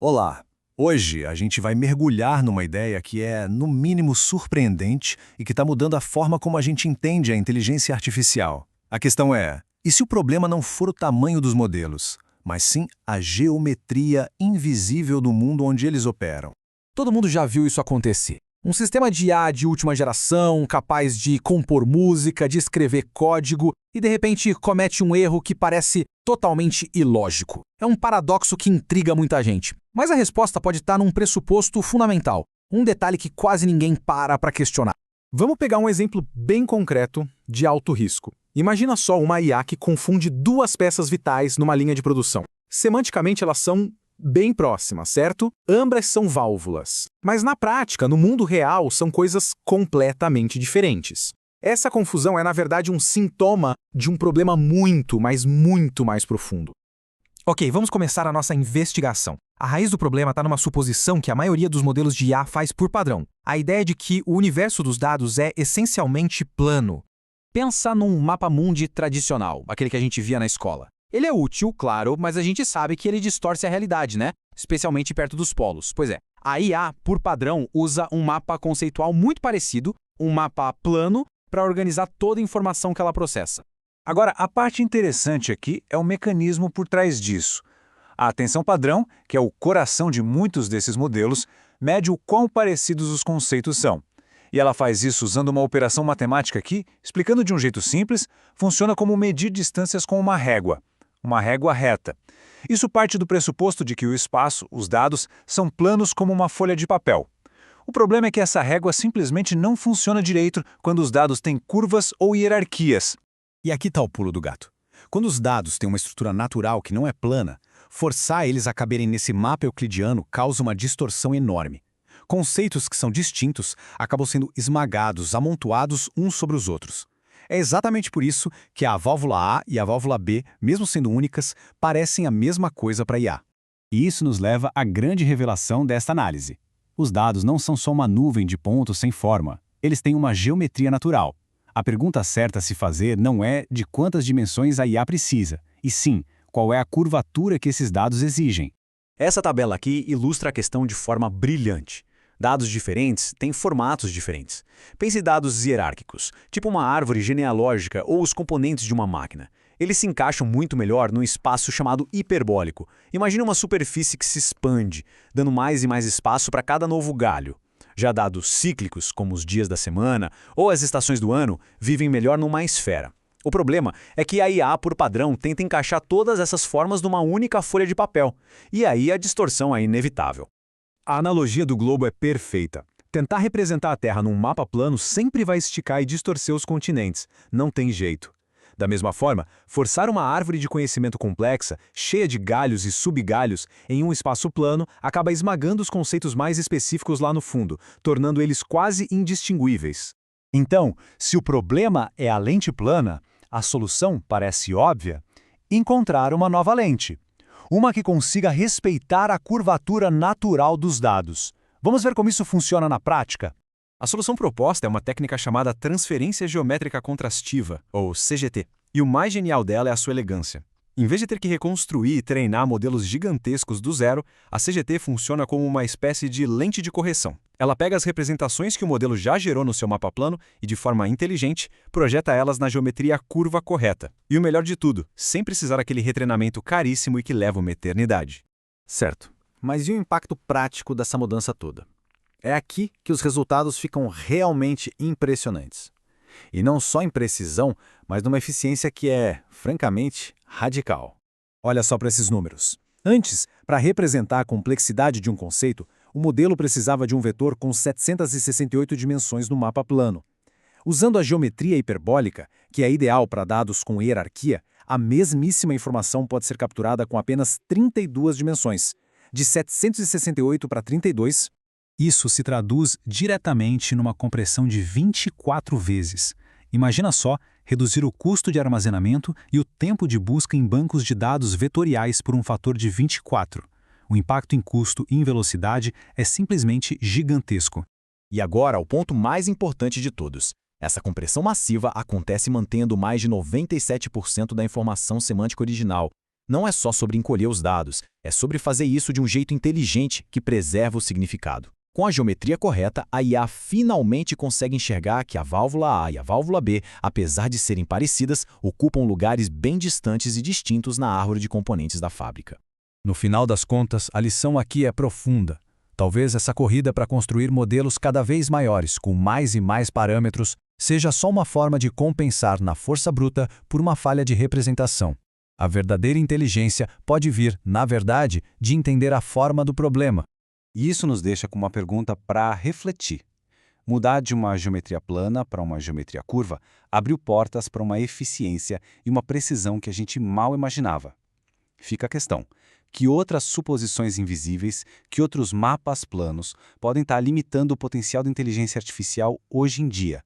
Olá! Hoje a gente vai mergulhar numa ideia que é, no mínimo, surpreendente e que está mudando a forma como a gente entende a inteligência artificial. A questão é, e se o problema não for o tamanho dos modelos, mas sim a geometria invisível do mundo onde eles operam? Todo mundo já viu isso acontecer. Um sistema de IA de última geração, capaz de compor música, de escrever código e de repente comete um erro que parece totalmente ilógico. É um paradoxo que intriga muita gente. Mas a resposta pode estar num pressuposto fundamental, um detalhe que quase ninguém para questionar. Vamos pegar um exemplo bem concreto de alto risco. Imagina só uma IA que confunde duas peças vitais numa linha de produção. Semanticamente elas são bem próximas, certo? Ambas são válvulas. Mas na prática, no mundo real, são coisas completamente diferentes. Essa confusão é, na verdade, um sintoma de um problema muito, mas muito mais profundo. Ok, vamos começar a nossa investigação. A raiz do problema está numa suposição que a maioria dos modelos de IA faz por padrão. A ideia de que o universo dos dados é essencialmente plano. Pensa num mapa-mundi tradicional, aquele que a gente via na escola. Ele é útil, claro, mas a gente sabe que ele distorce a realidade, né? Especialmente perto dos polos. Pois é, a IA, por padrão, usa um mapa conceitual muito parecido, um mapa plano, para organizar toda a informação que ela processa. Agora, a parte interessante aqui é o mecanismo por trás disso. A atenção padrão, que é o coração de muitos desses modelos, mede o quão parecidos os conceitos são. E ela faz isso usando uma operação matemática que, explicando de um jeito simples, funciona como medir distâncias com uma régua reta. Isso parte do pressuposto de que o espaço, os dados, são planos como uma folha de papel. O problema é que essa régua simplesmente não funciona direito quando os dados têm curvas ou hierarquias. E aqui está o pulo do gato. Quando os dados têm uma estrutura natural que não é plana, forçar eles a caberem nesse mapa euclidiano causa uma distorção enorme. Conceitos que são distintos acabam sendo esmagados, amontoados uns sobre os outros. É exatamente por isso que a válvula A e a válvula B, mesmo sendo únicas, parecem a mesma coisa para IA. E isso nos leva à grande revelação desta análise. Os dados não são só uma nuvem de pontos sem forma. Eles têm uma geometria natural. A pergunta certa a se fazer não é de quantas dimensões a IA precisa, e sim, qual é a curvatura que esses dados exigem. Essa tabela aqui ilustra a questão de forma brilhante. Dados diferentes têm formatos diferentes. Pense em dados hierárquicos, tipo uma árvore genealógica ou os componentes de uma máquina. Eles se encaixam muito melhor num espaço chamado hiperbólico. Imagine uma superfície que se expande, dando mais e mais espaço para cada novo galho. Já dados cíclicos, como os dias da semana ou as estações do ano, vivem melhor numa esfera. O problema é que a IA, por padrão, tenta encaixar todas essas formas numa única folha de papel. E aí a distorção é inevitável. A analogia do globo é perfeita. Tentar representar a Terra num mapa plano sempre vai esticar e distorcer os continentes. Não tem jeito. Da mesma forma, forçar uma árvore de conhecimento complexa, cheia de galhos e subgalhos, em um espaço plano, acaba esmagando os conceitos mais específicos lá no fundo, tornando eles quase indistinguíveis. Então, se o problema é a lente plana, a solução parece óbvia: encontrar uma nova lente. Uma que consiga respeitar a curvatura natural dos dados. Vamos ver como isso funciona na prática? A solução proposta é uma técnica chamada transferência geométrica contrastiva, ou CGT. E o mais genial dela é a sua elegância. Em vez de ter que reconstruir e treinar modelos gigantescos do zero, a CGT funciona como uma espécie de lente de correção. Ela pega as representações que o modelo já gerou no seu mapa plano e, de forma inteligente, projeta elas na geometria curva correta. E o melhor de tudo, sem precisar aquele retreinamento caríssimo e que leva uma eternidade. Certo, mas e o impacto prático dessa mudança toda? É aqui que os resultados ficam realmente impressionantes. E não só em precisão, mas numa eficiência que é, francamente, radical. Olha só para esses números. Antes, para representar a complexidade de um conceito, o modelo precisava de um vetor com 768 dimensões no mapa plano. Usando a geometria hiperbólica, que é ideal para dados com hierarquia, a mesmíssima informação pode ser capturada com apenas 32 dimensões. De 768 para 32, isso se traduz diretamente numa compressão de 24 vezes. Imagina só reduzir o custo de armazenamento e o tempo de busca em bancos de dados vetoriais por um fator de 24. O impacto em custo e em velocidade é simplesmente gigantesco. E agora, o ponto mais importante de todos. Essa compressão massiva acontece mantendo mais de 97% da informação semântica original. Não é só sobre encolher os dados, é sobre fazer isso de um jeito inteligente que preserva o significado. Com a geometria correta, a IA finalmente consegue enxergar que a válvula A e a válvula B, apesar de serem parecidas, ocupam lugares bem distantes e distintos na árvore de componentes da fábrica. No final das contas, a lição aqui é profunda. Talvez essa corrida para construir modelos cada vez maiores, com mais e mais parâmetros, seja só uma forma de compensar na força bruta por uma falha de representação. A verdadeira inteligência pode vir, na verdade, de entender a forma do problema. E isso nos deixa com uma pergunta para refletir. Mudar de uma geometria plana para uma geometria curva abriu portas para uma eficiência e uma precisão que a gente mal imaginava. Fica a questão: que outras suposições invisíveis, que outros mapas planos podem estar limitando o potencial da inteligência artificial hoje em dia?